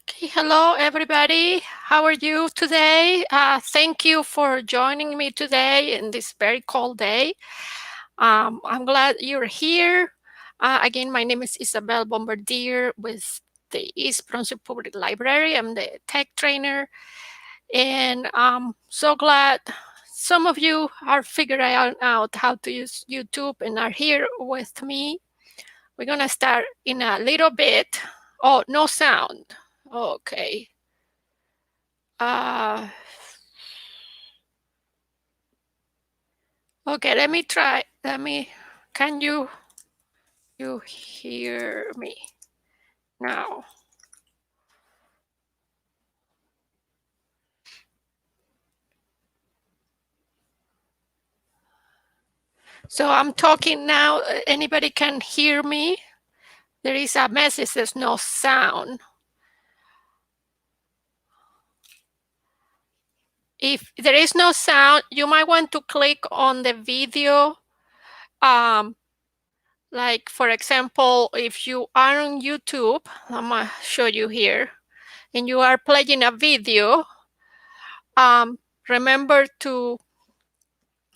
Okay, hello everybody. How are you today? Thank you for joining me today in this very cold day. I'm glad you're here. Again, my name is Isabel Bombardier with the East Brunswick Public Library. I'm the tech trainer, and I'm so glad some of you are figuring out how to use YouTube and are here with me. We're gonna start in a little bit. Oh, no sound. Okay. Uh, okay, let me try. Can you hear me now? So I'm talking now. Anybody can hear me? There is a message, there's no sound. If there is no sound, you might want to click on the video. Like for example, if you are on YouTube, I'm gonna show you here, and you are playing a video, remember to,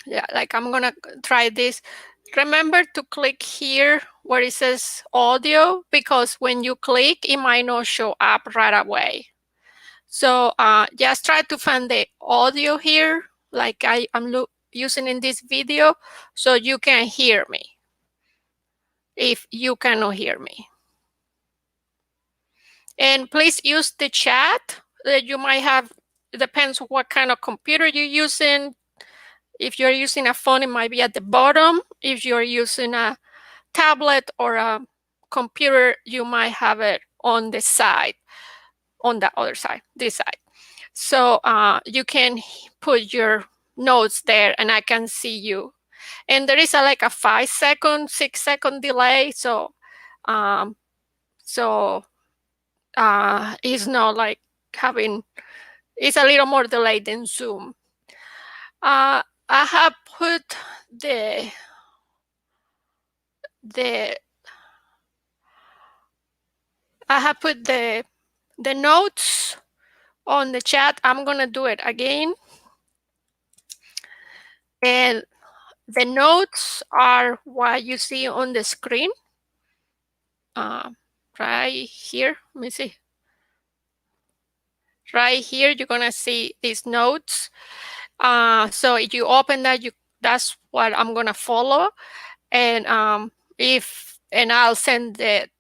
yeah, like I'm gonna try this. Remember to click here where it says audio, because when you click, it might not show up right away. So just try to find the audio here, like I'm using in this video, so you can hear me if you cannot hear me. And please use the chat that you might have. It depends what kind of computer you're using. If you're using a phone, it might be at the bottom. If you're using a tablet or a computer, you might have it on the side, on the other side, this side. So you can put your notes there and I can see you. And there is like a 5-second, 6-second delay. So it's not like having, it's a little more delayed than Zoom. I have put the notes on the chat. I'm gonna do it again. And the notes are what you see on the screen. Right here, let me see. Right here, you're gonna see these notes. So if you open that, that's what I'm gonna follow. And I'll send it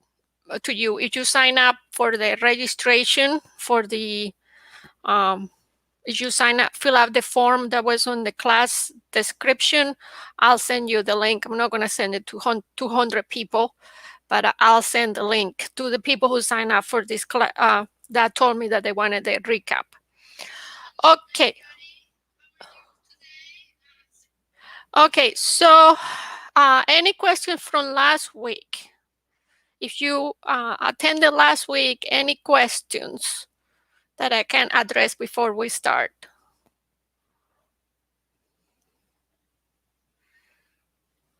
to you. If you sign up for the registration for the if you sign up, fill out the form that was on the class description, I'll send you the link. I'm not going to send it to 200 people, but I'll send the link to the people who sign up for this class that told me that they wanted the recap. Okay. Okay, so any questions from last week? If you attended last week, any questions that I can address before we start?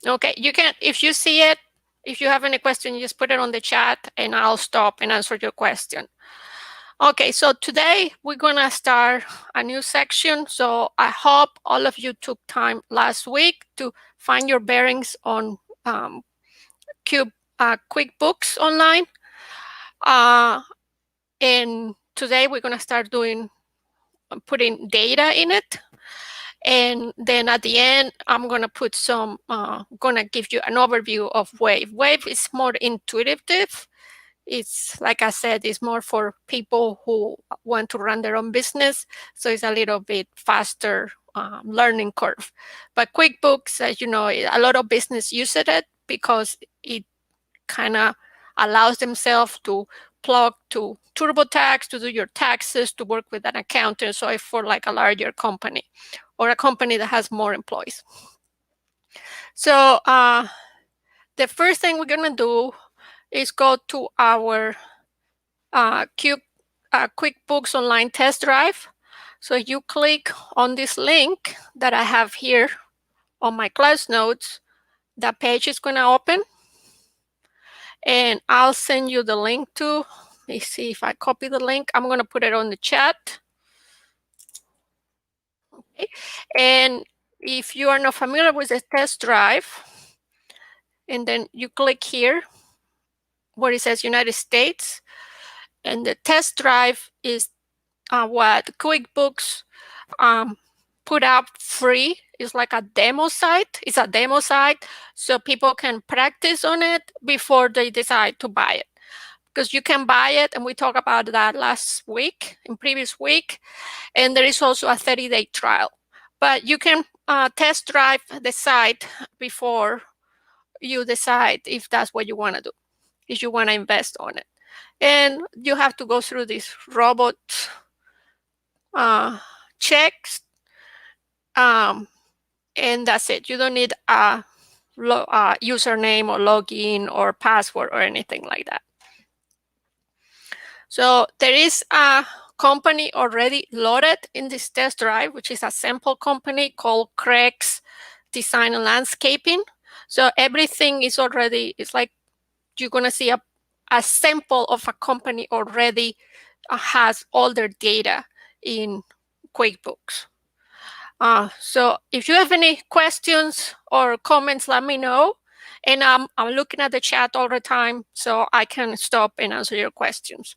Okay, you can, if you see it, if you have any question, you just put it on the chat and I'll stop and answer your question. Okay, so today we're gonna start a new section. So I hope all of you took time last week to find your bearings on QuickBooks online. And today we're gonna start putting data in it. And then at the end, I'm gonna put gonna give you an overview of Wave. Wave is more intuitive. It's, like I said, it's more for people who want to run their own business. So it's a little bit faster learning curve. But QuickBooks, as you know, a lot of business use it because it kind of allows themselves to plug to TurboTax to do your taxes, to work with an accountant. So if for like a larger company or a company that has more employees. So the first thing we're gonna do is go to our QuickBooks Online Test Drive. So you click on this link that I have here on my class notes. That page is gonna open. And I'll send you the link to Let me see if I copy the link. I'm going to put it on the chat. Okay. And if you are not familiar with the test drive, and then you click here where it says United States, and the test drive is what QuickBooks put out free. It's like a demo site. It's a demo site so people can practice on it before they decide to buy it. Because you can buy it, and we talked about that last week, in previous week, and there is also a 30-day trial. But you can test drive the site before you decide if that's what you want to do, if you want to invest on it. And you have to go through this robot checks, and that's it. You don't need a username or login or password or anything like that. So there is a company already loaded in this test drive, which is a sample company called Craig's Design and Landscaping. So everything is already, it's like you're going to see a sample of a company already has all their data in QuickBooks. So if you have any questions or comments, let me know. And I'm looking at the chat all the time, so I can stop and answer your questions.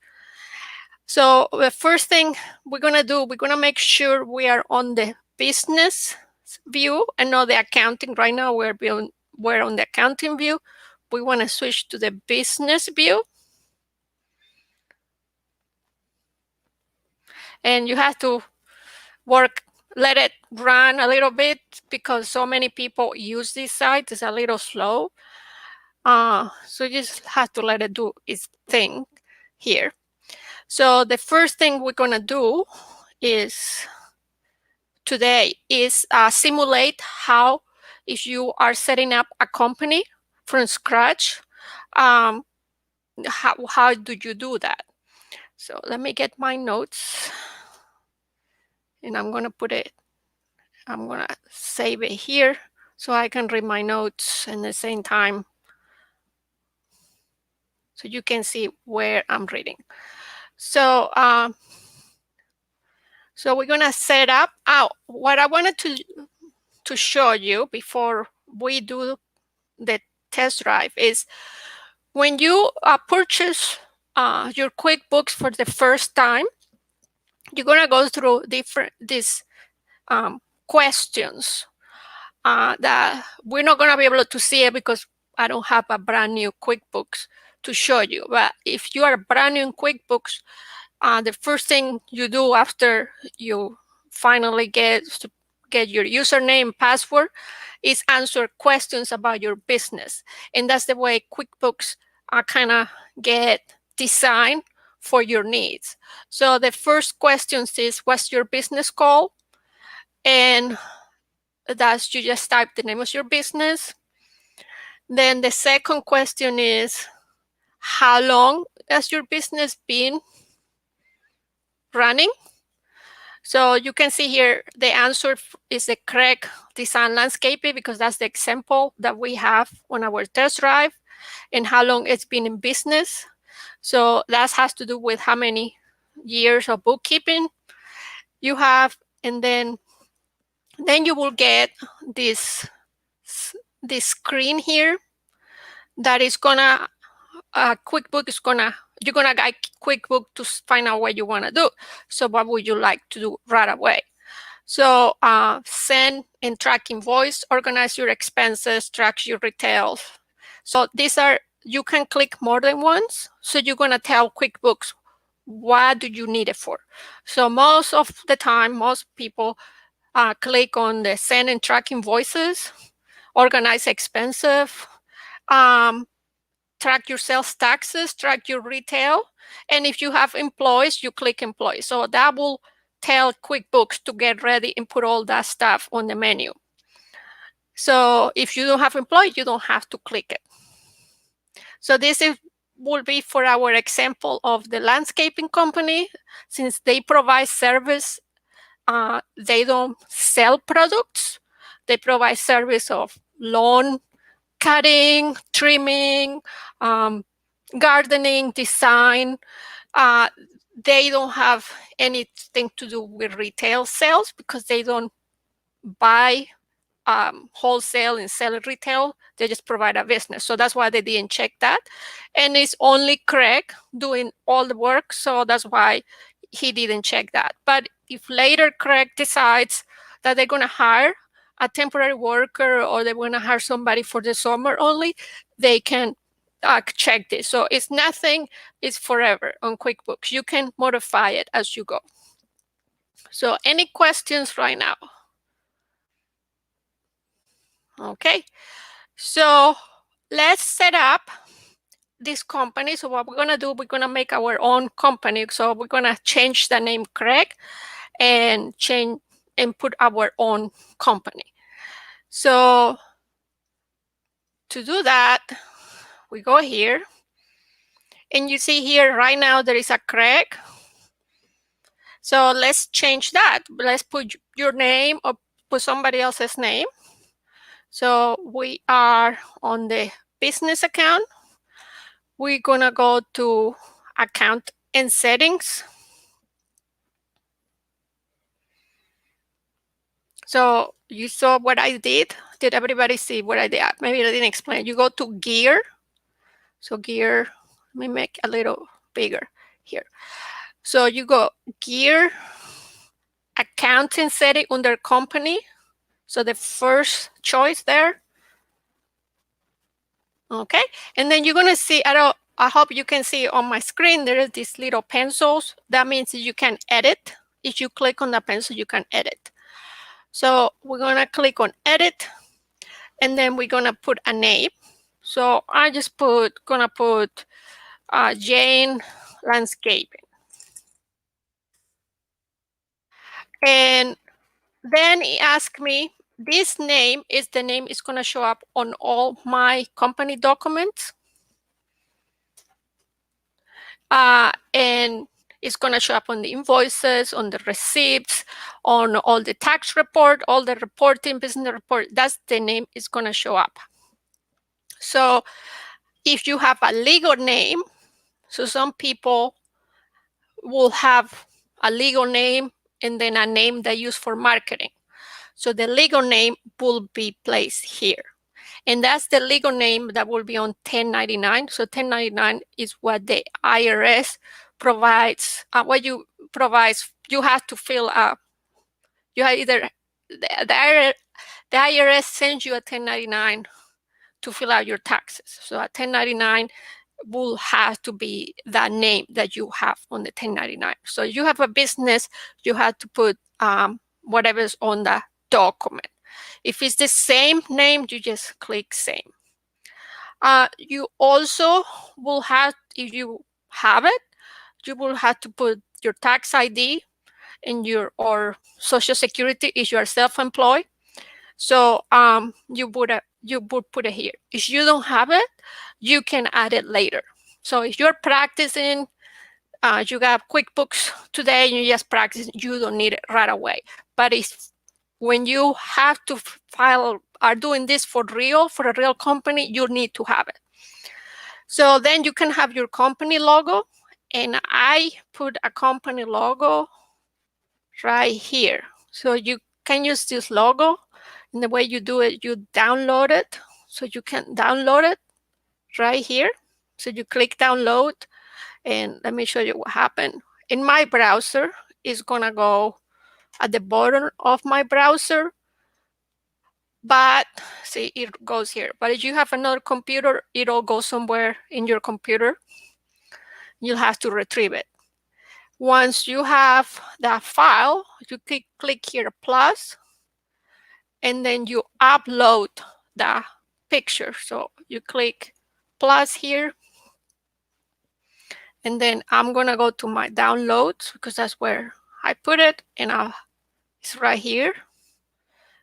So the first thing we're going to do, we're going to make sure we are on the business view and not the accounting. Right now, we're on the accounting view. We want to switch to the business view. And you have to let it run a little bit because so many people use this site. It's a little slow. So you just have to let it do its thing here. So the first thing we're going to do today is simulate how, if you are setting up a company from scratch, how do you do that? So let me get my notes, and I'm going to save it here so I can read my notes at the same time so you can see where I'm reading. So so we're going to set up. What I wanted to show you before we do the test drive is when you purchase your QuickBooks for the first time, you're going to go through these questions that we're not going to be able to see it because I don't have a brand new QuickBooks to show you. But if you are brand new in QuickBooks, the first thing you do after you finally get your username and password is answer questions about your business. And that's the way QuickBooks kind of get designed for your needs. So the first question is, what's your business called? And that's, you just type the name of your business. Then the second question is, how long has your business been running? So you can see here the answer is the Craig Design Landscaping because that's the example that we have on our test drive, and how long it's been in business. So that has to do with how many years of bookkeeping you have, and then you will get this screen here that is gonna you're gonna guide QuickBooks to find out what you want to do. So what would you like to do right away? So send and track invoice, organize your expenses, track your retail. So these are, you can click more than once. So you're gonna tell QuickBooks what do you need it for. So most of the time, most people click on the send and track invoices, organize expenses, track your sales taxes, track your retail, and if you have employees, you click employees. So that will tell QuickBooks to get ready and put all that stuff on the menu. So if you don't have employees, you don't have to click it. So this will be for our example of the landscaping company. Since they provide service, they don't sell products. They provide service of lawn cutting, trimming, gardening, design. They don't have anything to do with retail sales because they don't buy wholesale and sell it retail. They just provide a business. So that's why they didn't check that. And it's only Craig doing all the work. So that's why he didn't check that. But if later Craig decides that they're going to hire a temporary worker or they're going to hire somebody for the summer only, they can check this. So it's nothing, it's forever on QuickBooks. You can modify it as you go. So any questions right now? Okay, so let's set up this company. So what we're going to do, we're going to make our own company. So we're going to change the name Craig and change and put our own company. So to do that, we go here. And you see here right now there is a Craig. So let's change that. Let's put your name or put somebody else's name. So we are on the business account. We're going to go to account and settings. So you saw what I did. Did everybody see what I did? Maybe I didn't explain. You go to gear. So gear, let me make a little bigger here. So you go gear, account and setting under company. So the first choice there. Okay, and then you're gonna see, I hope you can see on my screen, there is these little pencils. That means you can edit. If you click on the pencil, you can edit. So we're gonna click on edit, and then we're gonna put a name. So I just gonna put Jane Landscaping. And then he asked me, this name is the name is gonna show up on all my company documents. And it's going to show up on the invoices, on the receipts, on all the tax report, all the reporting, business report. That's the name is going to show up. So if you have a legal name, so some people will have a legal name and then a name they use for marketing. So the legal name will be placed here. And that's the legal name that will be on 1099. So 1099 is what the IRS provides. What you provides, you have to fill up. You have either the IRS sends you a 1099 to fill out your taxes. So a 1099 will have to be that name that you have on the 1099. So you have a business, you have to put whatever's on the document. If it's the same name, you just click same. You also will have, if you have it, you will have to put your tax ID and your or Social Security if you are self-employed. So you would put it here. If you don't have it, you can add it later. So if you're practicing, you got QuickBooks today, you just practice, you don't need it right away. But if when you have to file, are doing this for real, for a real company, you need to have it. So then you can have your company logo, and I put a company logo right here. So you can use this logo, and the way you do it, you download it. So you can download it right here. So you click download, and let me show you what happened. In my browser, it's gonna go at the bottom of my browser, but see, it goes here. But if you have another computer, it'll go somewhere in your computer. You'll have to retrieve it. Once you have that file, you click here plus, and then you upload the picture. So you click plus here, and then I'm gonna go to my downloads because that's where I put it, and it's right here.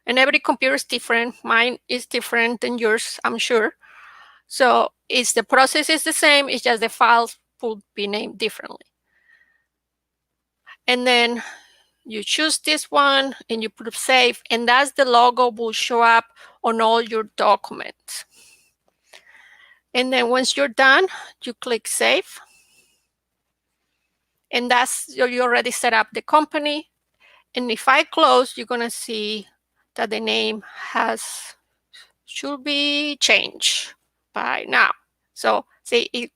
And every computer is different. Mine is different than yours, I'm sure. So the process is the same, it's just the files will be named differently. And then you choose this one and you put save, and that's the logo will show up on all your documents. And then once you're done, you click Save. And that's, you already set up the company. And if I close, you're gonna see that the name should be changed by now. So see,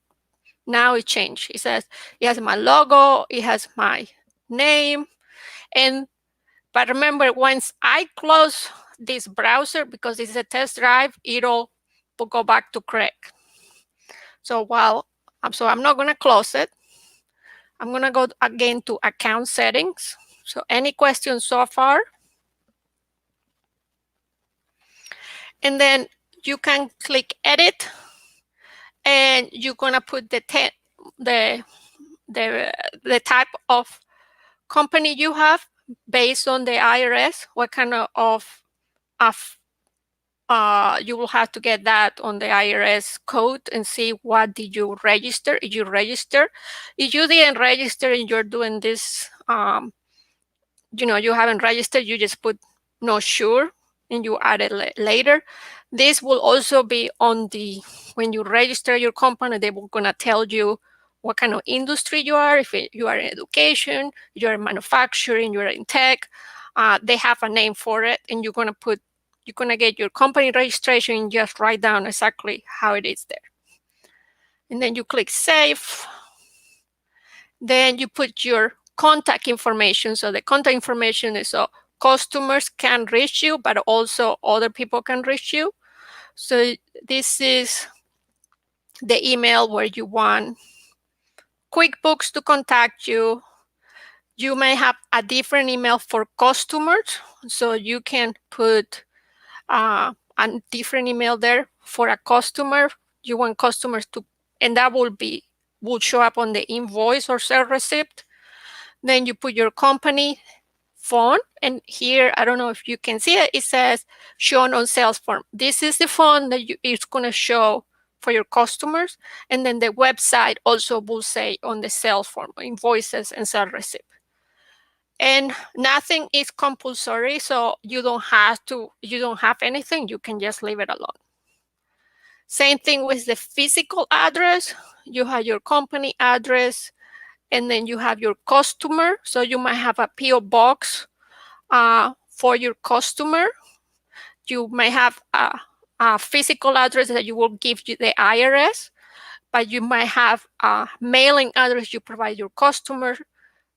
now it changed. It says it has my logo, it has my name, but remember, once I close this browser, because it's a test drive, it'll go back to Craig. So I'm not gonna close it. I'm gonna go again to account settings. So any questions so far? And then you can click edit, and you're gonna put the type of company you have based on the IRS. What kind of you will have to get that on the IRS code and see what did you register. If you didn't register and you're doing this, you haven't registered, you just put no sure and you add it later. This will also be when you register your company, they will gonna tell you what kind of industry you are. If you are in education, you're in manufacturing, you're in tech, they have a name for it, and you're gonna get your company registration and just write down exactly how it is there. And then you click Save. Then you put your contact information. So the contact information is so customers can reach you, but also other people can reach you. So this is the email where you want QuickBooks to contact you. You may have a different email for customers, so you can put a different email there for a customer. You want customers to, and that will show up on the invoice or sales receipt. Then you put your company phone, and here, I don't know if you can see it, it says shown on sales form. This is the phone that it's going to show for your customers, and then the website also will say on the sales form, invoices and sales receipt. And nothing is compulsory, so you don't have anything, you can just leave it alone. Same thing with the physical address. You have your company address, and then you have your customer. So you might have a PO box for your customer. You may have a physical address that you will give you the IRS, but you might have a mailing address you provide your customer.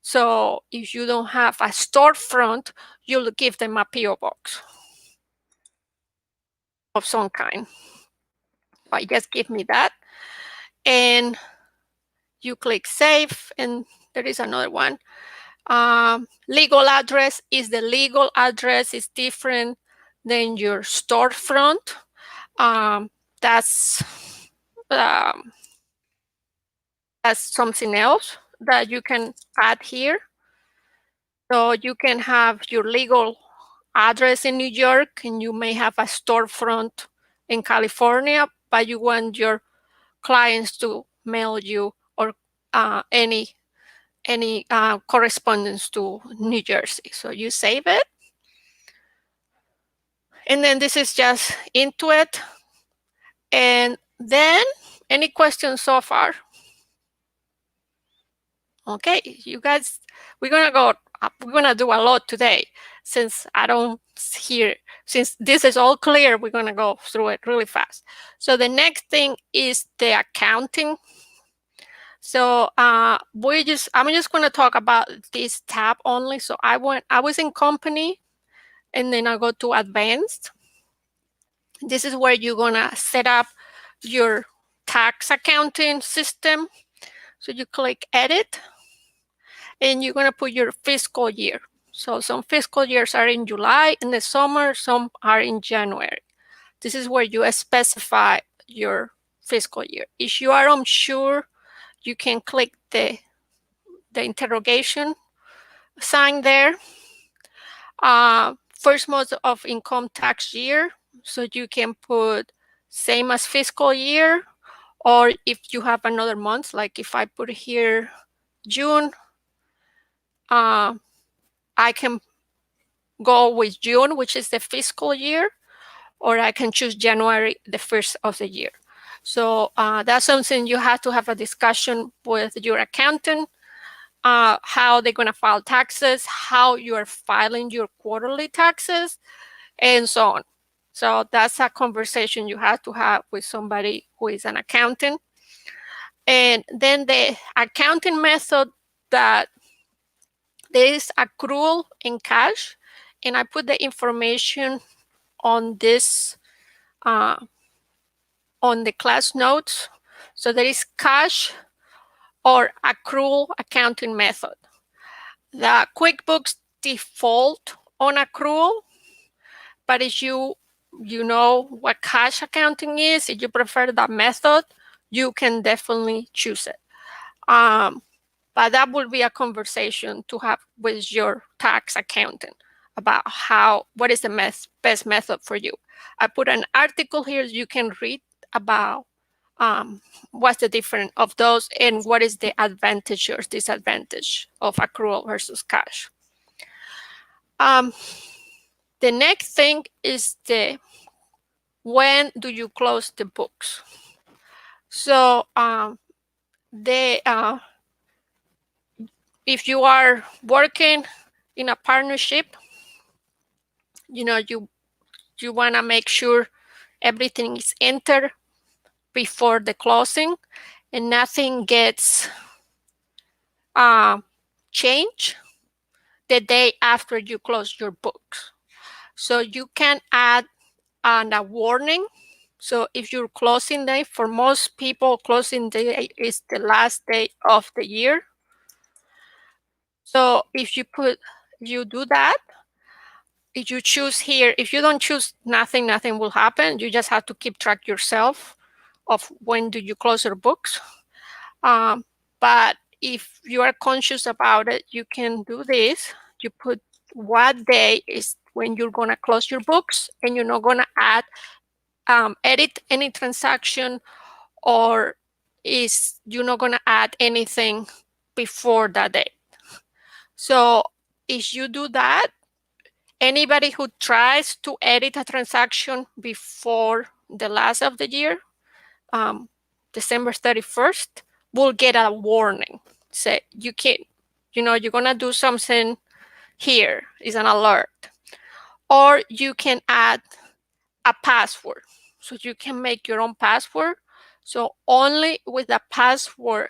So if you don't have a storefront, you'll give them a PO box of some kind. But just give me that. And you click Save, and there is another one. Legal address is the legal address is different than your storefront. That's something else that you can add here. So you can have your legal address in New York, and you may have a storefront in California, but you want your clients to mail you or any correspondence to New Jersey. So you save it. And then this is just into it. And then any questions so far? Okay, you guys, we're gonna do a lot today. Since this is all clear, we're gonna go through it really fast. So the next thing is the accounting. So I'm just gonna talk about this tab only. So I was in company, and then I go to advanced. This is where you're gonna set up your tax accounting system. So you click edit, and you're gonna put your fiscal year. So some fiscal years are in July in the summer, some are in January. This is where you specify your fiscal year. If you are unsure, you can click the interrogation sign there. First month of income tax year, so you can put same as fiscal year, or if you have another month, like if I put here June, I can go with June, which is the fiscal year, or I can choose January, the first of the year. So that's something you have to have a discussion with your accountant, how they're going to file taxes, how you're filing your quarterly taxes, and so on. So that's a conversation you have to have with somebody who is an accountant. And then the accounting method that there is accrual in cash, and I put the information on this on the class notes. So there is cash or accrual accounting method. The QuickBooks default on accrual, but if you know what cash accounting is, if you prefer that method, you can definitely choose it. But that would be a conversation to have with your tax accountant about what is the best method for you. I put an article here you can read about what's the difference of those and what is the advantage or disadvantage of accrual versus cash. The next thing is when do you close the books? So if you are working in a partnership, you want to make sure everything is entered before the closing and nothing gets changed the day after you close your books. So you can add a warning. So if your closing day, for most people, closing day is the last day of the year. So if you do that, if you choose here, if you don't choose nothing will happen. You just have to keep track yourself of when do you close your books. But if you are conscious about it, you can do this. You put what day is when you're going to close your books, and you're not going to edit any transaction, or you're not going to add anything before that date. So if you do that, anybody who tries to edit a transaction before the last of the year, December 31st, will get a warning. Say, you can't, you're going to do something here, is an alert. Or you can add a password. So you can make your own password. So only with the password,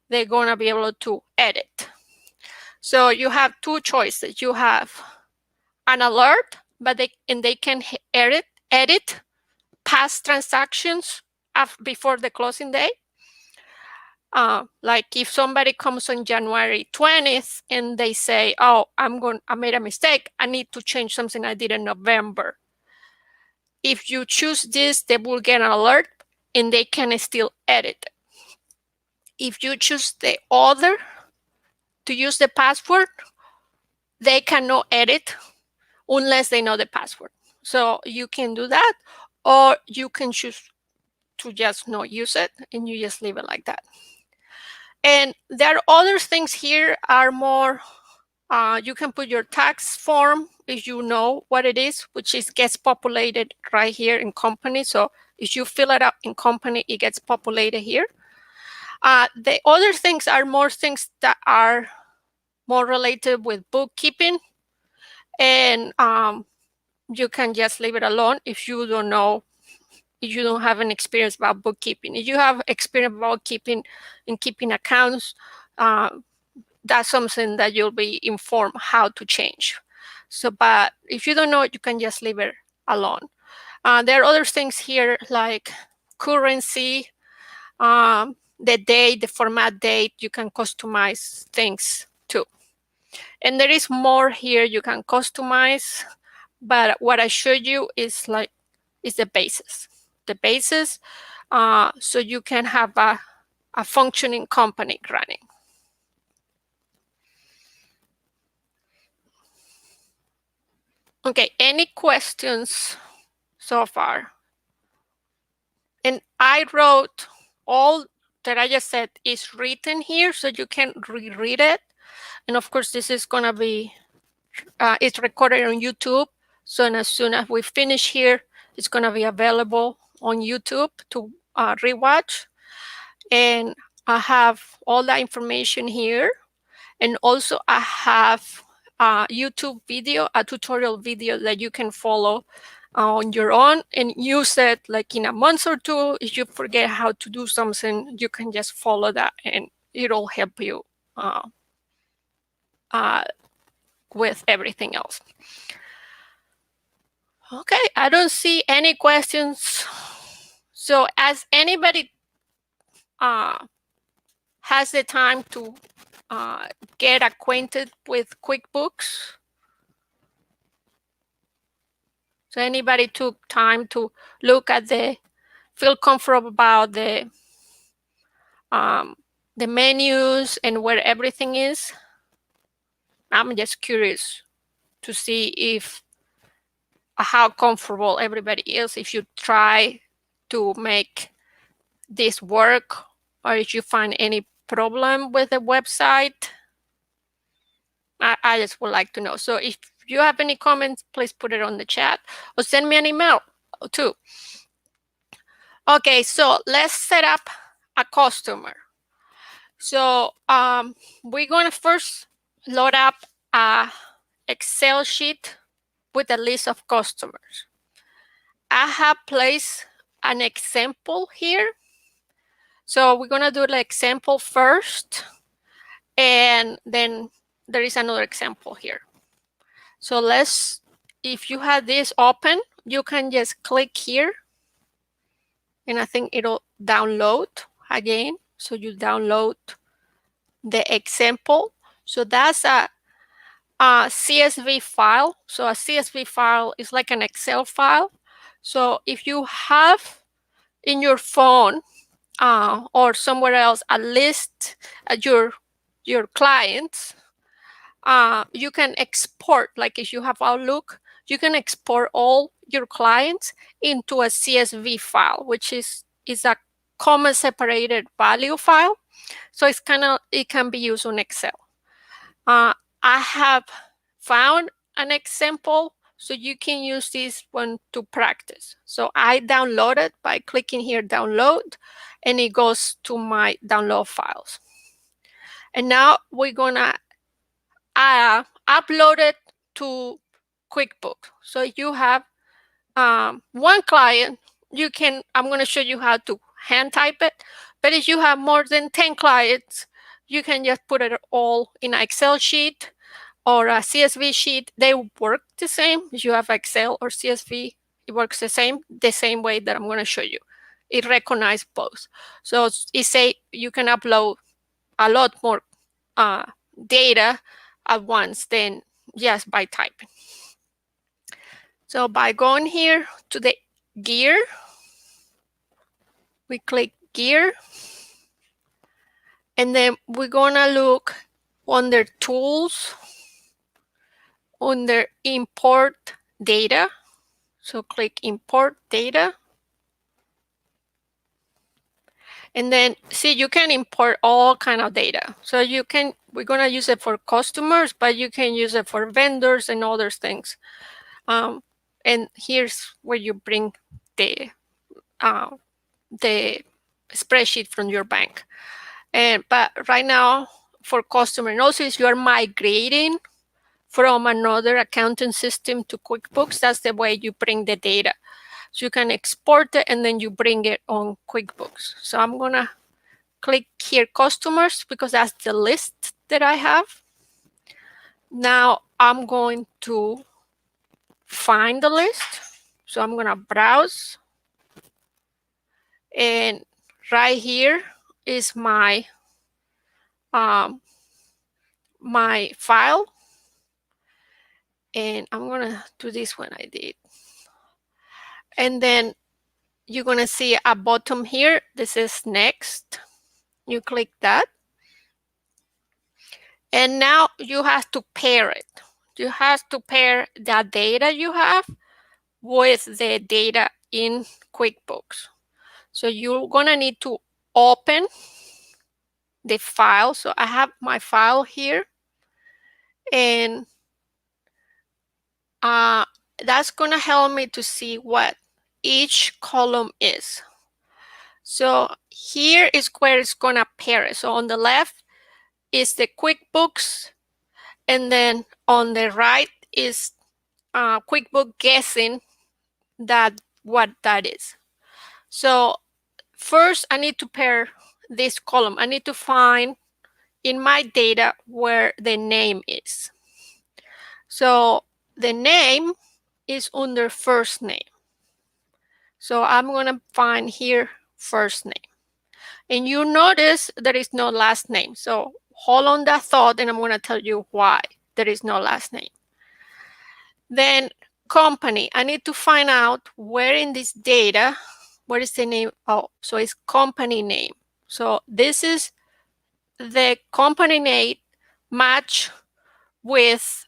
they're going to be able to edit. So you have two choices. You have an alert, but they can edit past transactions before the closing day. Like if somebody comes on January 20th and they say, oh, I made a mistake, I need to change something I did in November. If you choose this, they will get an alert and they can still edit. If you choose the other to use the password, they cannot edit unless they know the password. So you can do that, or you can choose to just not use it and you just leave it like that. And there are other things here are more, you can put your tax form if you know what it is, which gets populated right here in company. So if you fill it out in company, it gets populated here. The other things are more things that are more related with bookkeeping, and you can just leave it alone if you don't know, if you don't have an experience about bookkeeping. If you have experience about keeping accounts, that's something that you'll be informed how to change. So, but if you don't know it, you can just leave it alone. There are other things here like currency, the date, the format date, you can customize things too. And there is more here you can customize, but what I showed you is the basis. The basis, so you can have a functioning company running. Okay, any questions so far? And I wrote all that I just said is written here, so you can reread it. And of course, this is gonna be, it's recorded on YouTube. So as soon as we finish here, it's gonna be available on YouTube to rewatch. And I have all the information here. And also I have a YouTube video, a tutorial video that you can follow on your own and use it like in a month or two. If you forget how to do something, you can just follow that and it'll help you with everything else. Okay, I don't see any questions. So as anybody has the time to get acquainted with QuickBooks? So anybody took time to look at feel comfortable about the menus and where everything is? I'm just curious to see if how comfortable everybody is, if you try to make this work or if you find any problem with the website. I just would like to know. So if you have any comments, please put it on the chat or send me an email too. Okay, so let's set up a customer. So we're going to first load up a Excel sheet with a list of customers. I have placed an example here. So we're going to do the example first, and then there is another example here. So if you have this open, you can just click here, and I think it'll download again. So you download the example. So that's a CSV file. So a CSV file is like an Excel file. So if you have in your phone or somewhere else a list at your clients, you can export, like if you have Outlook, you can export all your clients into a CSV file, which is a comma separated value file. So it can be used on Excel. I have found an example, so you can use this one to practice. So I download it by clicking here, download, and it goes to my download files. And now we're gonna upload it to QuickBooks. So if you have one client, I'm gonna show you how to hand type it. But if you have more than 10 clients, you can just put it all in an Excel sheet or a CSV sheet. They work the same. If you have Excel or CSV, it works the same way that I'm going to show you. It recognizes both. So it say you can upload a lot more data at once than just by typing. So by going here to the gear, we click gear, and then we're going to look under tools, under import data. So click import data. And then see, you can import all kind of data. So we're going to use it for customers, but you can use it for vendors and other things. And here's where you bring the spreadsheet from your bank. But right now for customer, and also if you are migrating from another accounting system to QuickBooks, that's the way you bring the data. So you can export it and then you bring it on QuickBooks. So I'm gonna click here customers because that's the list that I have. Now I'm going to find the list. So I'm gonna browse, and right here is my my file, and I'm gonna do this one I did. And then you're gonna see a bottom here. This is next. You click that. And now you have to pair it. You have to pair the data you have with the data in QuickBooks. So you're gonna need to open the file. So I have my file here, and that's gonna help me to see what each column is. So here is where it's going to appear. So on the left is the QuickBooks, and then on the right is QuickBooks guessing that what that is. So first I need to pair this column. I need to find in my data where the name is. So the name is under first name. So I'm going to find here first name. And you notice there is no last name. So hold on that thought and I'm going to tell you why there is no last name. Then company, I need to find out where in this data, what is the name? Oh, so it's company name. So this is the company name match with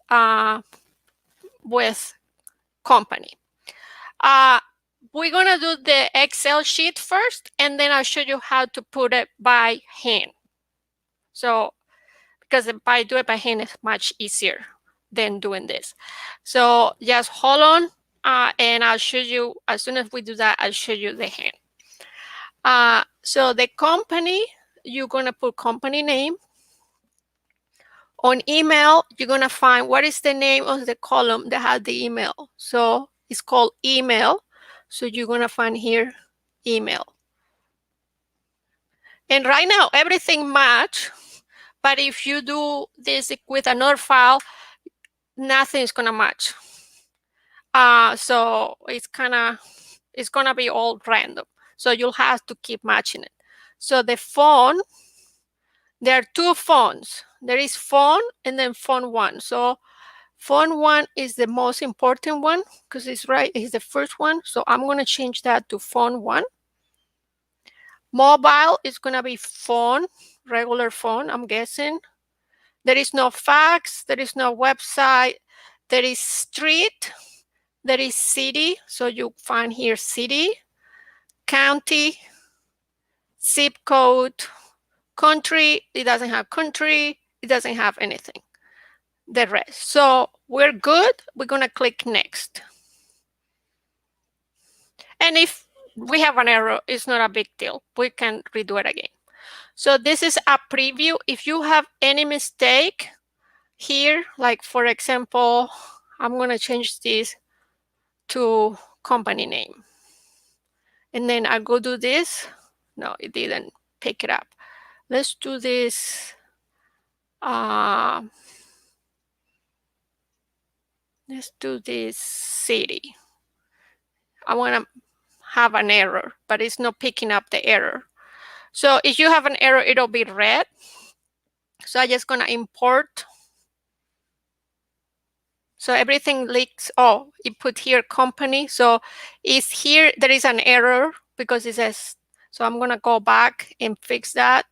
company. We're gonna do the Excel sheet first, and then I'll show you how to put it by hand. So, because if I do it by hand, it's much easier than doing this. So just hold on, and I'll show you, as soon as we do that, I'll show you the hand. So the company, you're gonna put company name. On email, you're gonna find what is the name of the column that has the email. So it's called email. So you're gonna find here email. And right now everything match, but if you do this with another file, nothing is gonna match. So it's gonna be all random. So you'll have to keep matching it. So the phone, there are two phones. There is phone and then phone one. So phone one is the most important one because it's the first one. So I'm going to change that to phone one. Mobile is going to be phone, regular phone, I'm guessing. There is no fax. There is no website. There is street. There is city. So you find here city, county, zip code, country. It doesn't have country. It doesn't have anything. The rest. So we're good. We're going to click next. And if we have an error, it's not a big deal. We can redo it again. So this is a preview. If you have any mistake here, like for example, I'm going to change this to company name. And then I go do this. No, it didn't pick it up. Let's do this. Let's do this city. I want to have an error, but it's not picking up the error. So if you have an error, it'll be red. So I'm just going to import. So everything leaks. Oh, it put here company. So it's here, there is an error because it says, so I'm going to go back and fix that.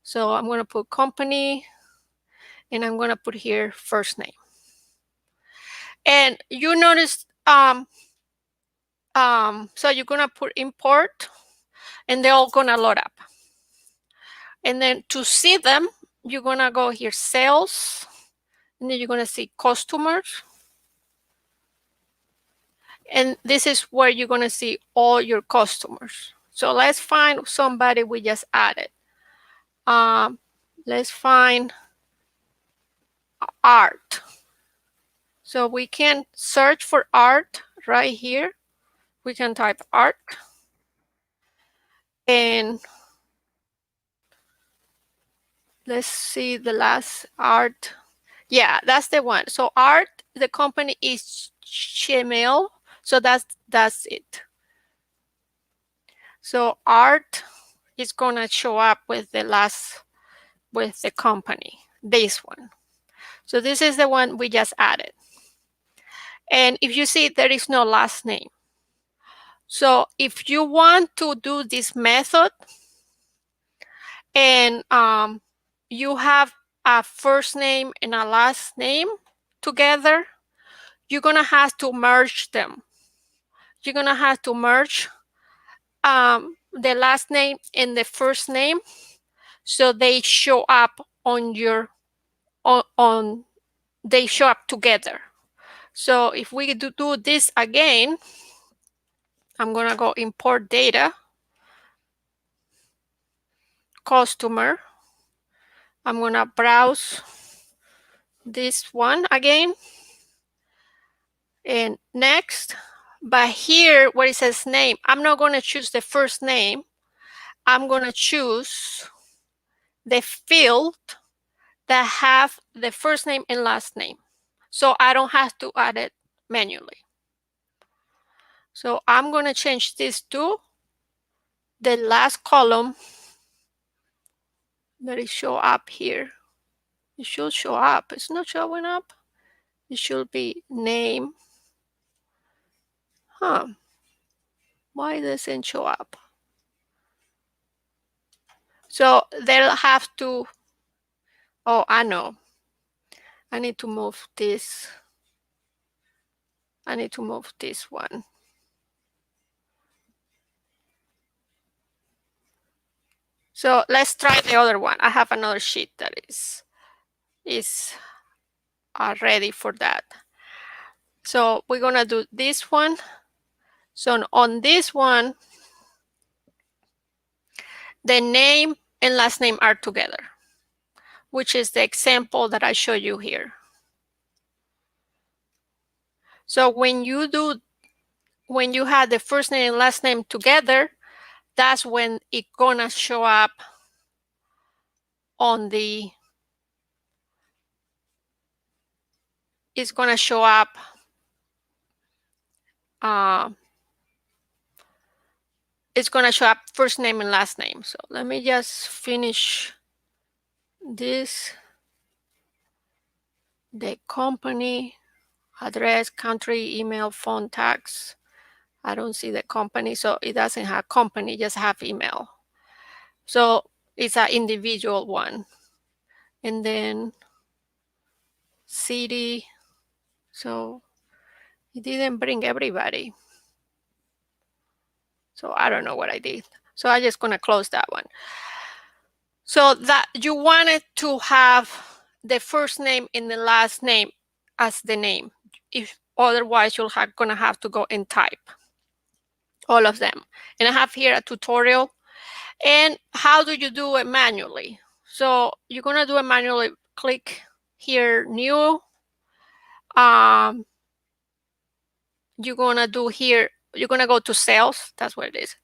So I'm going to put company and I'm going to put here first name. And you notice, so you're going to put import and they're all going to load up. And then to see them, you're going to go here, sales, and then you're going to see customers. And this is where you're going to see all your customers. So let's find somebody we just added. Let's find art. So we can search for art right here. We can type art. And let's see the last art. Yeah, that's the one. So art, the company is Gmail. So that's it. So art is gonna show up with the company, this one. So this is the one we just added. And if you see, there is no last name. So if you want to do this method and you have a first name and a last name together, you're gonna have to merge them. You're gonna have to merge the last name and the first name so they show up on your they show up together. So if we do this again, I'm gonna go import data. customer. I'm gonna browse this one again. And next, but here where it says name, I'm not gonna choose the first name. I'm gonna choose the field that have the first name and last name. So I don't have to add it manually. So I'm gonna change this to the last column that it show up here. It should show up. It's not showing up. It should be name. Why doesn't show up? So they'll have to, oh, I know. I need to move this. I need to move this one. So let's try the other one. I have another sheet that is ready for that. So we're gonna do this one. So on this one, the name and last name are together, which is the example that I show you here. So when you have the first name and last name together, that's when it's gonna show up on the, it's gonna show up it's gonna show up first name and last name. So let me just finish this. The company, address, country, email, phone, tax. I don't see the company, so it doesn't have company, just have email. So it's an individual one. And then city. So it didn't bring everybody. So I don't know what I did. So I'm just gonna close that one. So that you wanted to have the first name and the last name as the name. If otherwise you're gonna have to go and type all of them. And I have here a tutorial. And how do you do it manually? So you're gonna do it manually. Click here, new. You're gonna do here, you're gonna go to sales. That's what it is.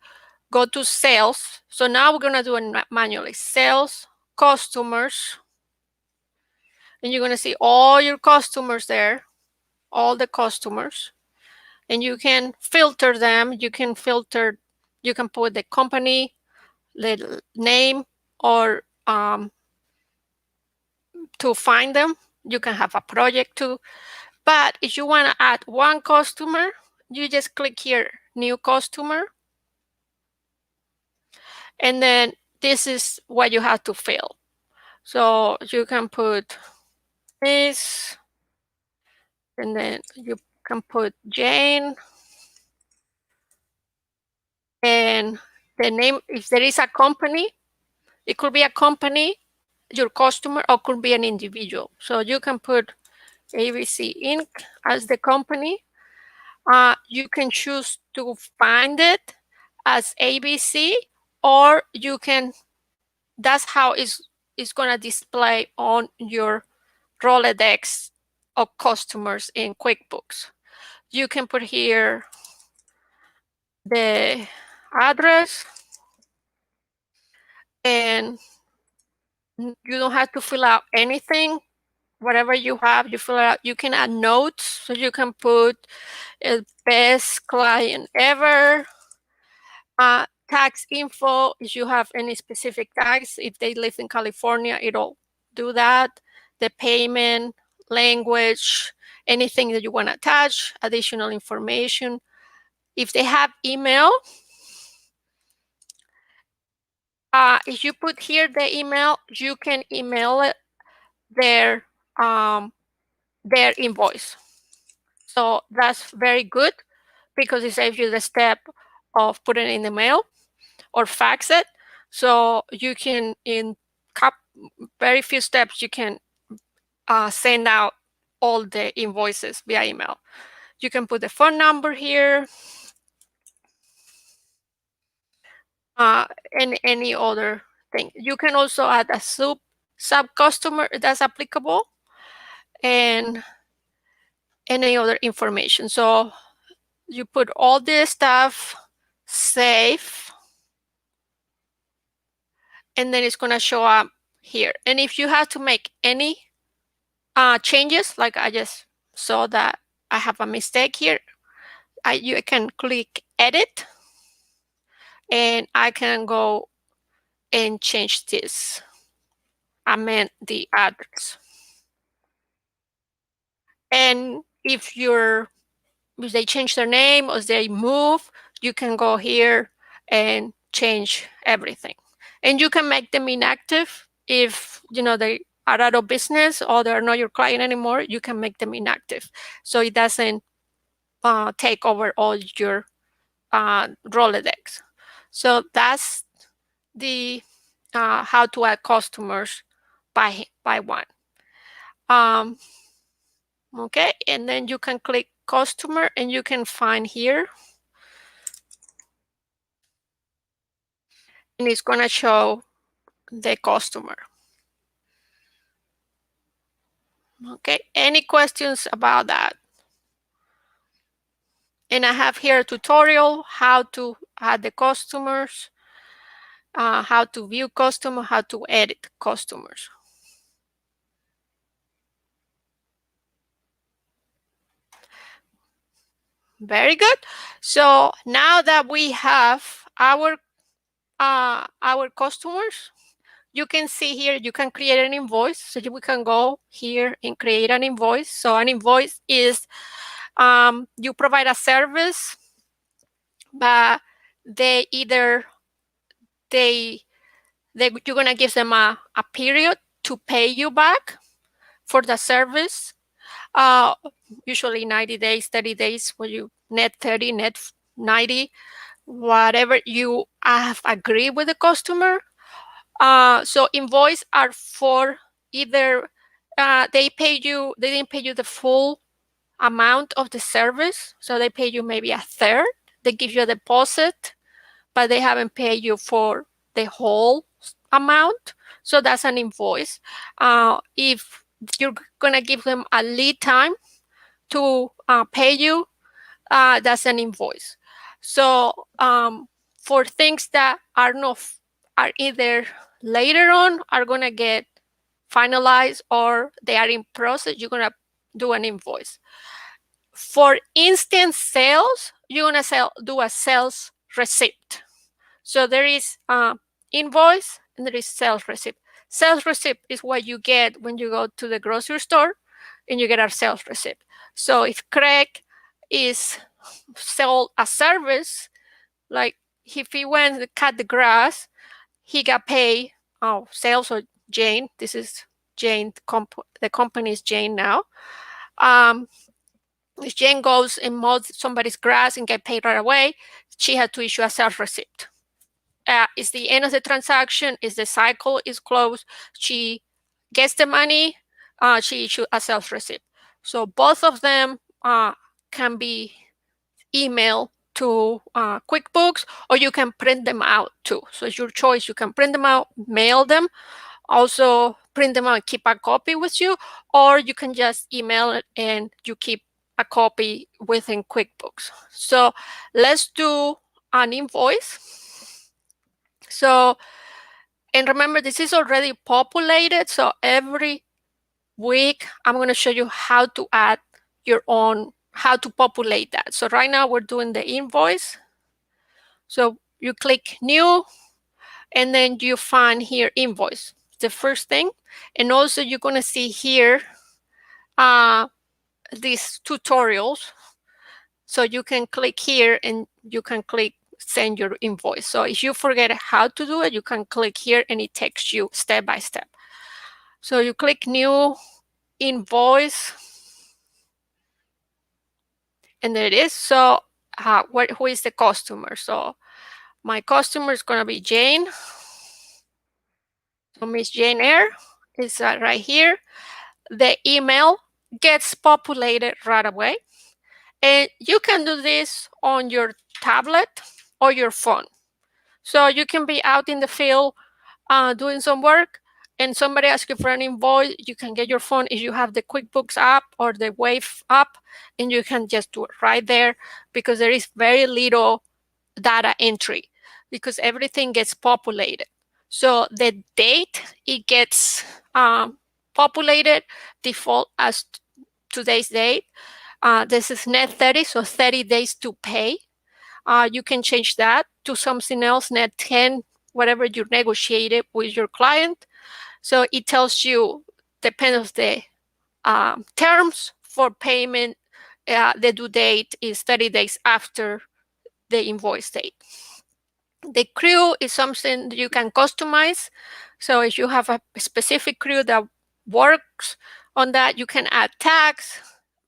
Go to sales. So now we're gonna do it manually. Sales, customers. And you're gonna see all your customers there, all the customers. And you can filter them. You can put the company, the name, or to find them. You can have a project too. But if you want to add one customer, you just click here, new customer. And then this is what you have to fill. So you can put this, and then you can put Jane. And the name, if there is a company, it could be a company, your customer, or could be an individual. So you can put ABC Inc. as the company. You can choose to find it as ABC, or you can, that's how it's going to display on your Rolodex of customers in QuickBooks. You can put here the address, and you don't have to fill out anything. Whatever you have, you fill it out. You can add notes, so you can put best client ever. Tax info, if you have any specific tax, if they live in California, it'll do that. The payment, language, anything that you want to attach, additional information. If they have email, if you put here the email, you can email it their invoice. So that's very good because it saves you the step of putting it in the mail or fax it. So you can, in very few steps, you can send out all the invoices via email. You can put the phone number here, and any other thing. You can also add a sub customer that's applicable, and any other information. So you put all this stuff, save, and then it's going to show up here. And if you have to make any changes, like I just saw that I have a mistake here, you can click edit, and I can go and change this, amend the address. And if they change their name or they move, you can go here and change everything. And you can make them inactive if they are out of business or they're not your client anymore. You can make them inactive, so it doesn't take over all your Rolodex. So that's the how to add customers by one. Okay, and then you can click customer, and you can find here, and it's going to show the customer. Okay, any questions about that? And I have here a tutorial how to add the customers, how to view customer, how to edit customers. Very good. So now that we have our customers, you can see here, you can create an invoice. So we can go here and create an invoice. So an invoice is you provide a service, but you're going to give them a period to pay you back for the service. Usually 90 days, 30 days, where you net 30, net 90, whatever you have agreed with the customer. So invoice are for either they didn't pay you the full amount of the service, so they pay you maybe a third. They give you a deposit, but they haven't paid you for the whole amount. So that's an invoice. If you're gonna give them a lead time to pay you, that's an invoice. So for things that are either later on are gonna get finalized or they are in process, you're gonna do an invoice. For instant sales, you're gonna do a sales receipt. So there is invoice and there is sales receipt. Sales receipt is what you get when you go to the grocery store and you get a sales receipt. So if Craig is sold a service, like if he went to cut the grass, he got paid sales or Jane. This is Jane. The company is Jane now. If Jane goes and mows somebody's grass and get paid right away, she had to issue a sales receipt. It's the end of the transaction. Is the cycle is closed. She gets the money. She issued a sales receipt. So both of them can be emailed to QuickBooks, or you can print them out too. So it's your choice. You can print them out, mail them, also print them out, keep a copy with you, or you can just email it and you keep a copy within QuickBooks. So let's do an invoice. So, and remember, this is already populated. So every week, I'm going to show you how to add your own, how to populate that. So right now we're doing the invoice. So you click new, and then you find here invoice, the first thing. And also you're going to see here these tutorials. So you can click here and you can click send your invoice. So if you forget how to do it, you can click here and it takes you step by step. So you click new invoice, and there it is. So who is the customer? So my customer is going to be Jane. So Miss Jane Eyre is right here. The email gets populated right away. And you can do this on your tablet or your phone. So you can be out in the field doing some work and somebody asks you for an invoice, you can get your phone if you have the QuickBooks app or the Wave app, and you can just do it right there because there is very little data entry because everything gets populated. So the date it gets populated default as today's date. This is net 30, so 30 days to pay. You can change that to something else, net 10, whatever you negotiated with your client. So it tells you, depends on the terms for payment, the due date is 30 days after the invoice date. The crew is something that you can customize. So if you have a specific crew that works on that, you can add tags,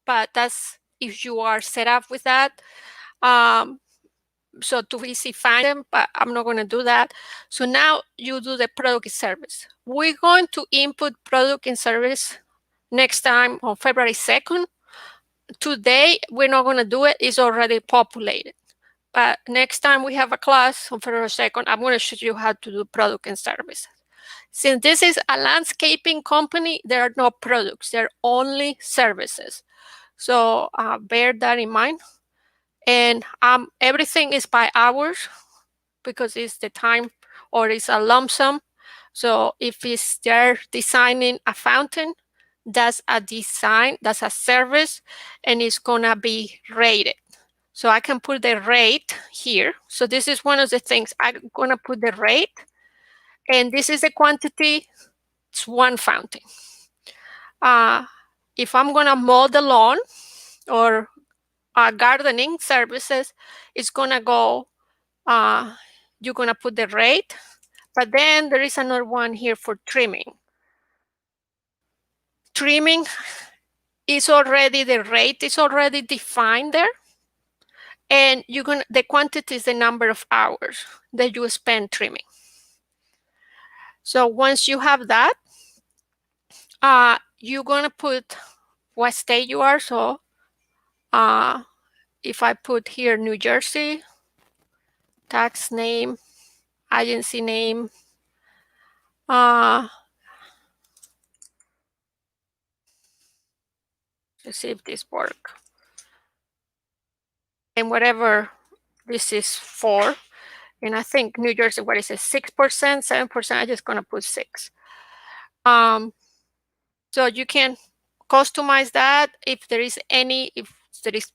but that's if you are set up with that. So to easy find them, but I'm not going to do that. So now you do the product and service. We're going to input product and service next time on February 2nd. Today, we're not going to do it. It's already populated. But next time we have a class on February 2nd, I'm going to show you how to do product and service. Since this is a landscaping company, there are no products. There are only services. So bear that in mind. And everything is by hours because it's the time or it's a lump sum. So if it's they're designing a fountain, that's a design, that's a service, and it's gonna be rated. So I can put the rate here. So this is one of the things I'm gonna put the rate, and this is the quantity. It's one fountain. If I'm gonna mow the lawn or gardening services, it's gonna go. You're gonna put the rate, but then there is another one here for trimming. Trimming is already, the rate is already defined there. And the quantity is the number of hours that you spend trimming. So once you have that, you're gonna put what state you are. So if I put here New Jersey, tax name, agency name, let's see if this works. And whatever this is for, and I think New Jersey, what is it, 6%, 7%? I'm just gonna put 6. So you can customize that if there is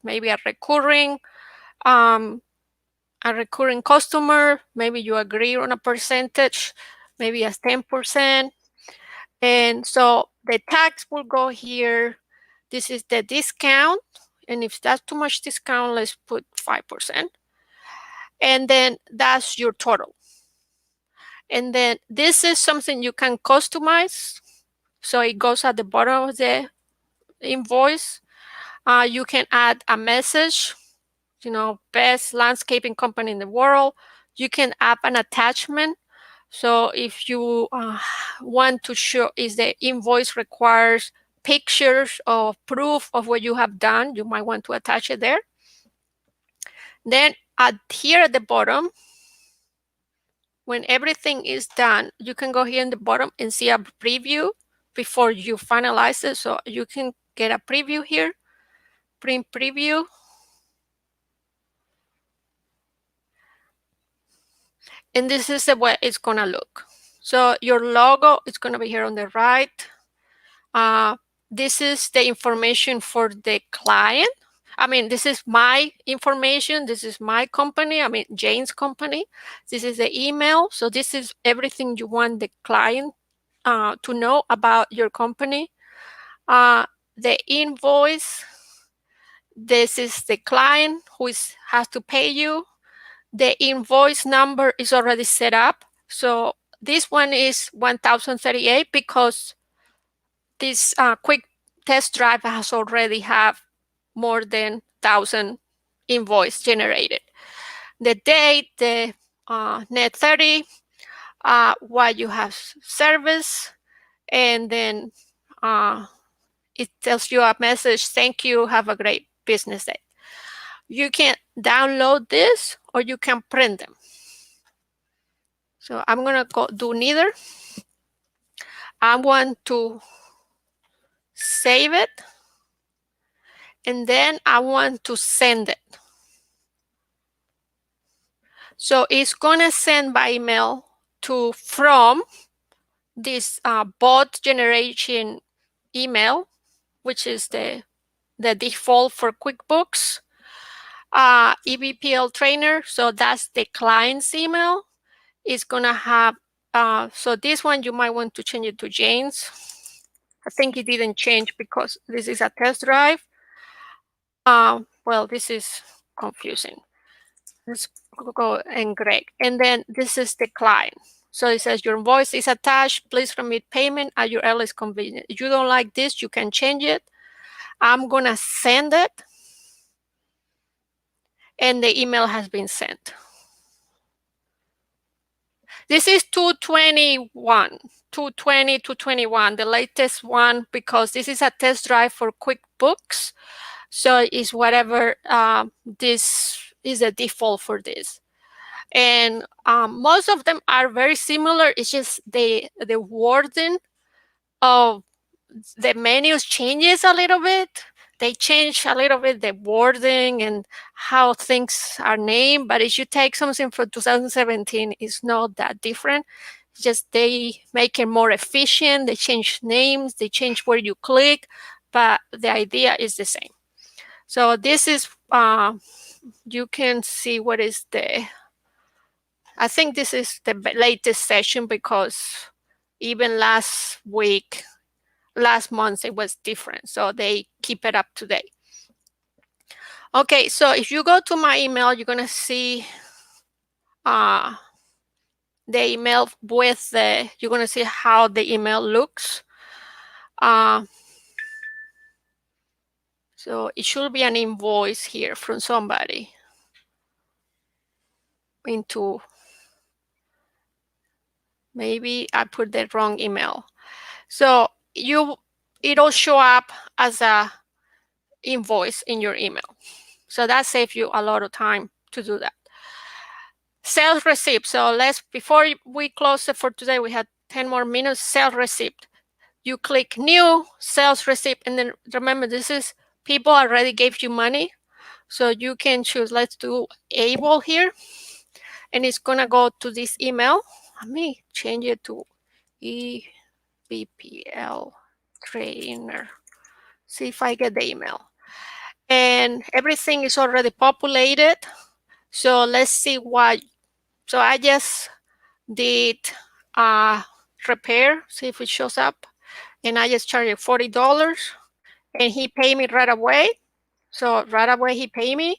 maybe a recurring customer, maybe you agree on a percentage, maybe as 10%. And so the tax will go here. This is the discount. And if that's too much discount, let's put 5%. And then that's your total. And then this is something you can customize. So it goes at the bottom of the invoice. You can add a message, best landscaping company in the world. You can add an attachment. So if you want to show, is the invoice requires pictures of proof of what you have done, you might want to attach it there. Then here at the bottom, when everything is done, you can go here in the bottom and see a preview before you finalize it. So you can get a preview here, print preview. And this is the way it's gonna look. So your logo is gonna be here on the right. This is the information for the client. I mean, this is my information. This is my company. I mean, Jane's company. This is the email. So this is everything you want the client to know about your company. The invoice. This is the client who has to pay you. The invoice number is already set up. So this one is 1038 because this quick test drive has already have more than 1,000 invoice generated. The date, the net 30, what you have service, and then it tells you a message, thank you, have a great business day. You can download this or you can print them. So I'm gonna go do neither. I want to save it, and then I want to send it. So it's gonna send by email to from this bot generation email, which is the default for QuickBooks, EBPL trainer. So that's the client's email. It's gonna have, so this one you might want to change it to Jane's. I think it didn't change because this is a test drive. Well, this is confusing. Let's go and Greg. And then this is the client. So it says your invoice is attached. Please remit payment at your earliest convenience. If you don't like this, you can change it. I'm gonna send it. And the email has been sent. This is 221, 220, 221, the latest one, because this is a test drive for QuickBooks. So it's whatever, this is the default for this. And most of them are very similar. It's just the wording of the menus changes a little bit. They change a little bit the wording and how things are named. But if you take something from 2017, it's not that different. It's just they make it more efficient. They change names. They change where you click. But the idea is the same. So this is, you can see what is the, I think this is the latest session because even last month, it was different. So they keep it up to date. Okay, so if you go to my email, you're going to see the email with the, you're going to see how the email looks. So it should be an invoice here from somebody into, maybe I put the wrong email. So it'll show up as a invoice in your email. So that saves you a lot of time to do that. Sales receipt. So before we close it for today, we had 10 more minutes. Sales receipt. You click new sales receipt, and then remember, this is people already gave you money. So you can choose, let's do able here. And it's gonna go to this email. Let me change it to EBPL trainer. See if I get the email. And everything is already populated. So let's see what, so I just did repair, see if it shows up. And I just charged $40 and he paid me right away. So right away he paid me.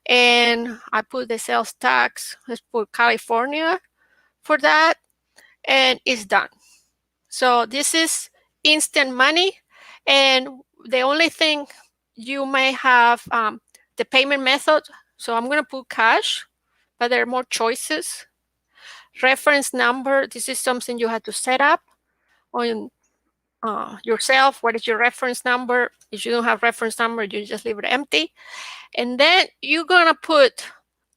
And I put the sales tax, let's put California for that, and it's done. So this is instant money. And the only thing you may have the payment method. So I'm going to put cash, but there are more choices. Reference number, this is something you have to set up on yourself. What is your reference number? If you don't have reference number, you just leave it empty. And then you're going to put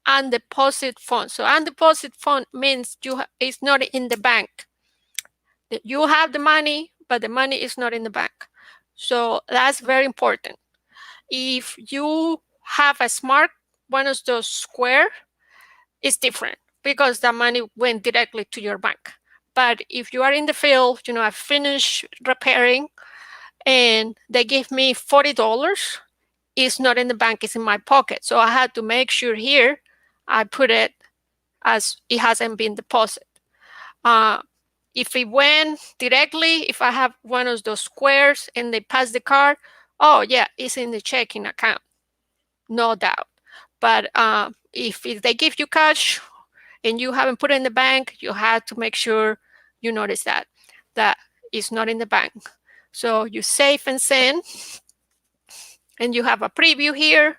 undeposit fund. So undeposit fund means it's not in the bank. You have the money, but the money is not in the bank. So that's very important. If you have a smart, one of those square, it's different because the money went directly to your bank. But if you are in the field, I finished repairing and they give me $40, it's not in the bank, it's in my pocket. So I had to make sure here I put it as it hasn't been deposited. If it went directly, if I have one of those squares and they pass the card, oh yeah, it's in the checking account, no doubt. But if they give you cash and you haven't put it in the bank, you have to make sure you notice that it's not in the bank. So you save and send, and you have a preview here,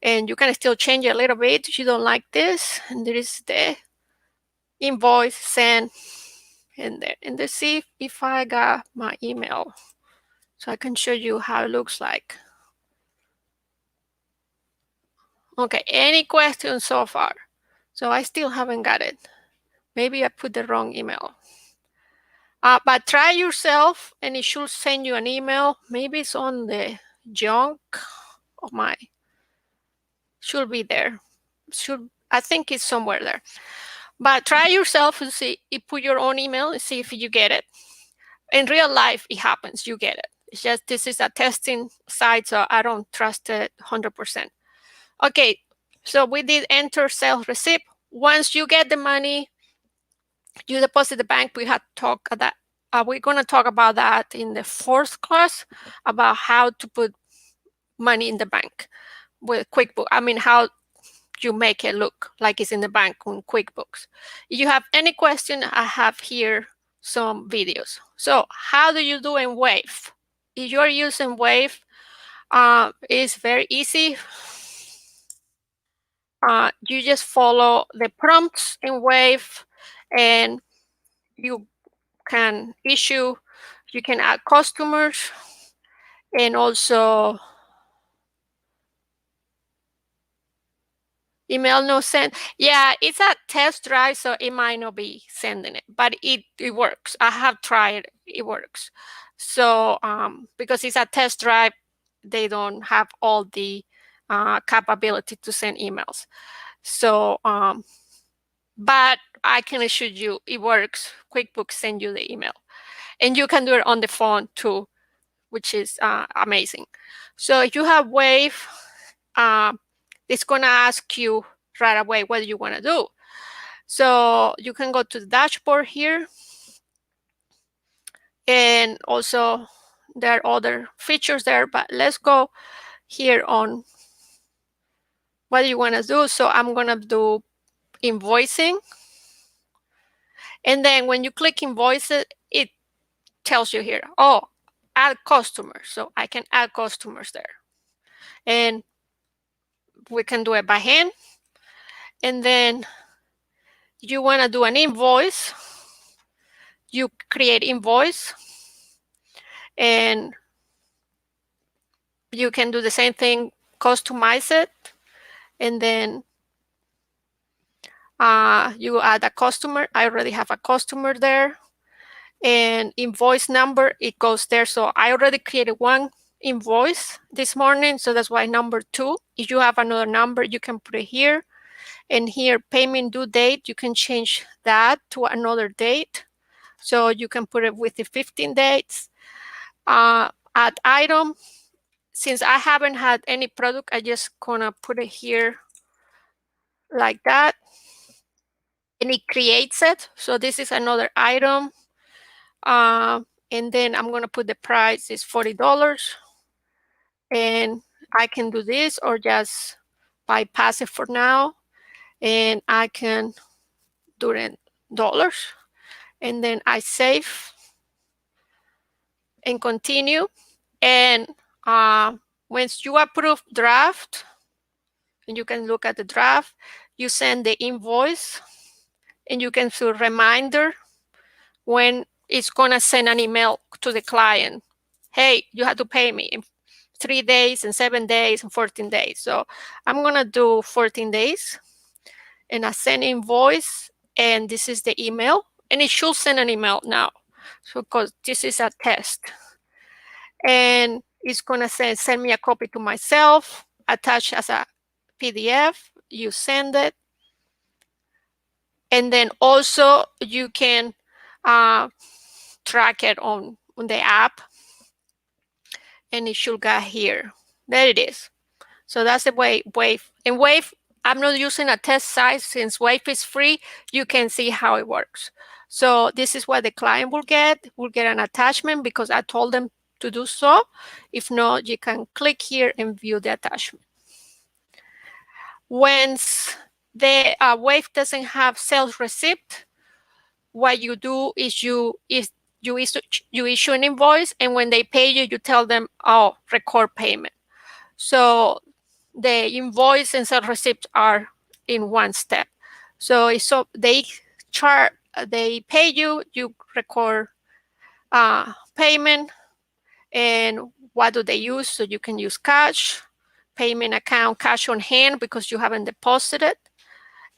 and you can still change it a little bit if you don't like this. And there is the invoice, send, and there. And let's see if I got my email so I can show you how it looks like. Okay, any questions so far? So I still haven't got it. Maybe I put the wrong email. But try yourself, and it should send you an email. Maybe it's on the junk of my. Should be there. I think it's somewhere there. But try yourself and see. You put your own email and see if you get it. In real life, it happens. You get it. It's just this is a testing site, so I don't trust it 100%. Okay, so we did enter sales receipt. Once you get the money, you deposit the bank. We had talked that. We're going to talk about that in the fourth class about how to put money in the bank with QuickBooks. I mean, how you make it look like it's in the bank on QuickBooks. If you have any question, I have here some videos. So how do you do in Wave? If you're using Wave, it's very easy. You just follow the prompts in Wave, and you can issue, you can add customers, and also email no send. Yeah, it's a test drive, so it might not be sending it, but it works. I have tried it works. So because it's a test drive, they don't have all the capability to send emails. So but I can assure you it works. QuickBooks send you the email, and you can do it on the phone too, which is amazing. So if you have Wave, it's going to ask you right away what you want to do. So you can go to the dashboard here, and also there are other features there, but let's go here on what you want to do. So I'm going to do invoicing. And then when you click invoice, it tells you here, oh, add customers. So I can add customers there. And we can do it by hand. And then you want to do an invoice. You create invoice. And you can do the same thing, customize it. And then you add a customer. I already have a customer there. And invoice number, it goes there. So I already created one invoice this morning. So that's why number 2. If you have another number, you can put it here. And here, payment due date, you can change that to another date. So you can put it with the 15 dates. Add item. Since I haven't had any product, I just gonna put it here like that. And it creates it. So this is another item. And then I'm gonna put the price is $40. And I can do this or just bypass it for now. And I can do it in dollars. And then I save and continue. And once you approve draft, and you can look at the draft, you send the invoice, and you can do a reminder when it's gonna send an email to the client. Hey, you have to pay me in 3 days and 7 days and 14 days. So I'm gonna do 14 days, and I send invoice, and this is the email, and it should send an email now, so because this is a test. And it's gonna send me a copy to myself, attached as a PDF. You send it, and then also you can track it on the app, and it should go here. There it is. So that's the way Wave. And Wave, I'm not using a test site. Since Wave is free, you can see how it works. So this is what the client will get. Will get an attachment because I told them to do so. If not, you can click here and view the attachment. Once the Wave doesn't have sales receipt, what you do is you issue an invoice, and when they pay you, you tell them, oh, record payment. So the invoice and sales receipt are in one step. So they pay you, you record payment, and what do they use? So you can use cash, payment account, cash on hand because you haven't deposited,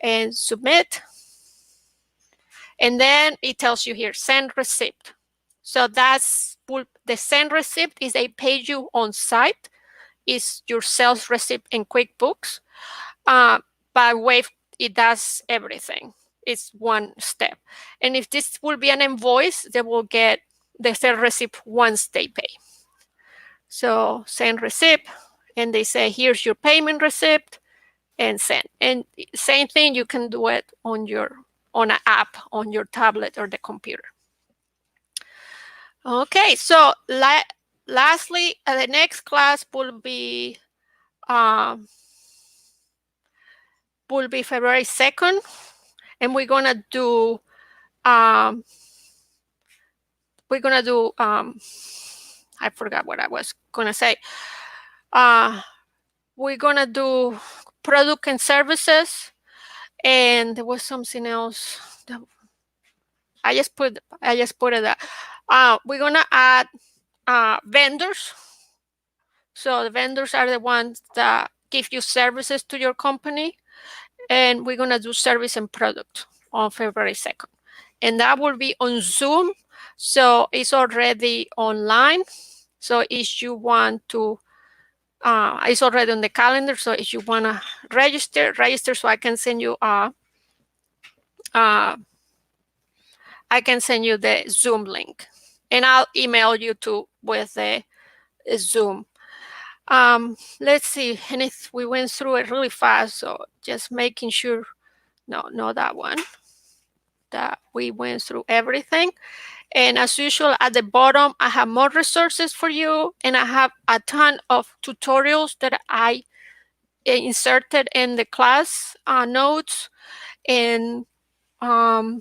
and submit. And then it tells you here, send receipt. So that's the send receipt is they pay you on site, is your sales receipt in QuickBooks. But Wave, it does everything. It's one step. And if this will be an invoice, they will get the sales receipt once they pay. So send receipt, and they say, here's your payment receipt, and send. And same thing, you can do it on an app on your tablet or the computer. Okay, so lastly, the next class will be February 2nd, and we're gonna do I forgot what I was gonna say. We're gonna do product and services, and there was something else that I just put it there. We're gonna add vendors. So the vendors are the ones that give you services to your company, and we're gonna do service and product on February 2nd. And that will be on Zoom. So it's already online. So if you want to, it's already on the calendar. So if you want to register so I can send you the Zoom link, and I'll email you too with the Zoom. Let's see, and we went through it really fast, so just making sure, no, not that one, that we went through everything. And as usual, at the bottom, I have more resources for you, and I have a ton of tutorials that I inserted in the class notes. And so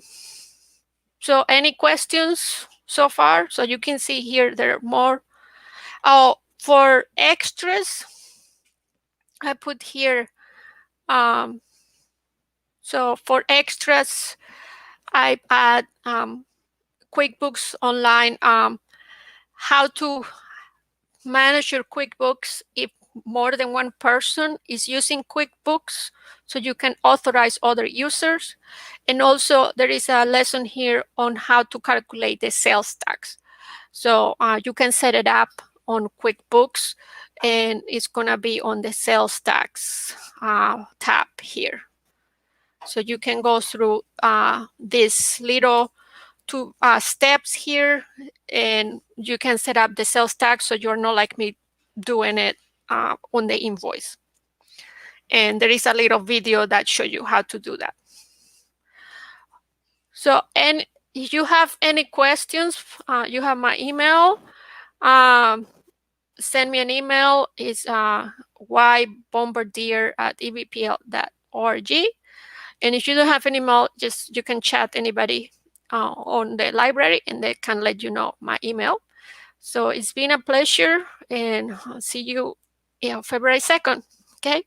any questions so far? So you can see here there are more. Oh, for extras, I put here, so for extras, I add QuickBooks Online, how to manage your QuickBooks if more than one person is using QuickBooks, so you can authorize other users. And also there is a lesson here on how to calculate the sales tax. So you can set it up on QuickBooks, and it's gonna be on the sales tax tab here. So you can go through this little two steps here, and you can set up the sales tax, so you're not like me doing it on the invoice. And there is a little video that shows you how to do that. So, and if you have any questions, you have my email. Send me an email. It's ybombardier@evpl.org. And if you don't have an email, just you can chat anybody on the library, and they can let you know my email. So it's been a pleasure, and I'll see you February 2nd. Okay.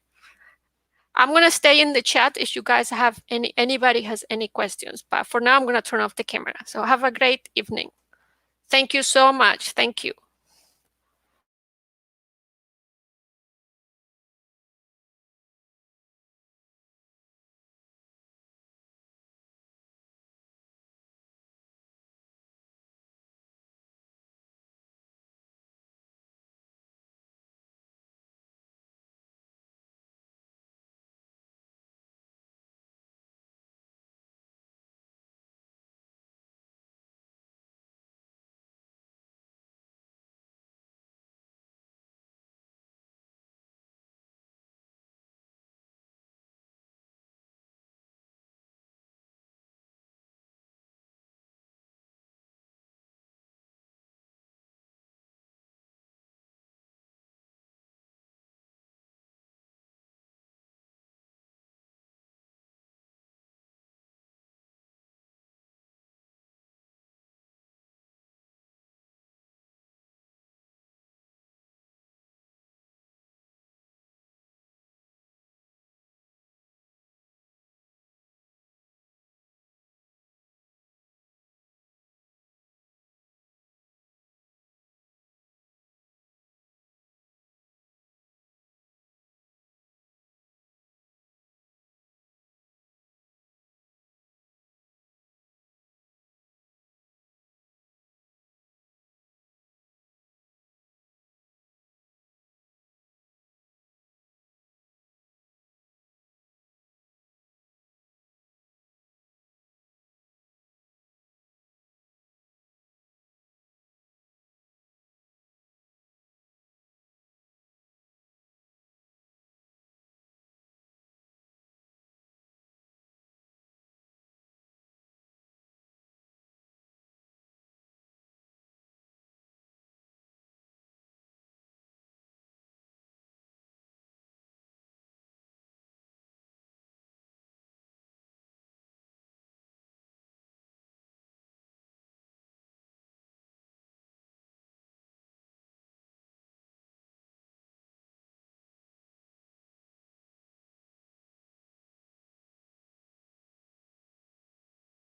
I'm going to stay in the chat if you guys have anybody has any questions. But for now, I'm going to turn off the camera. So have a great evening. Thank you so much. Thank you.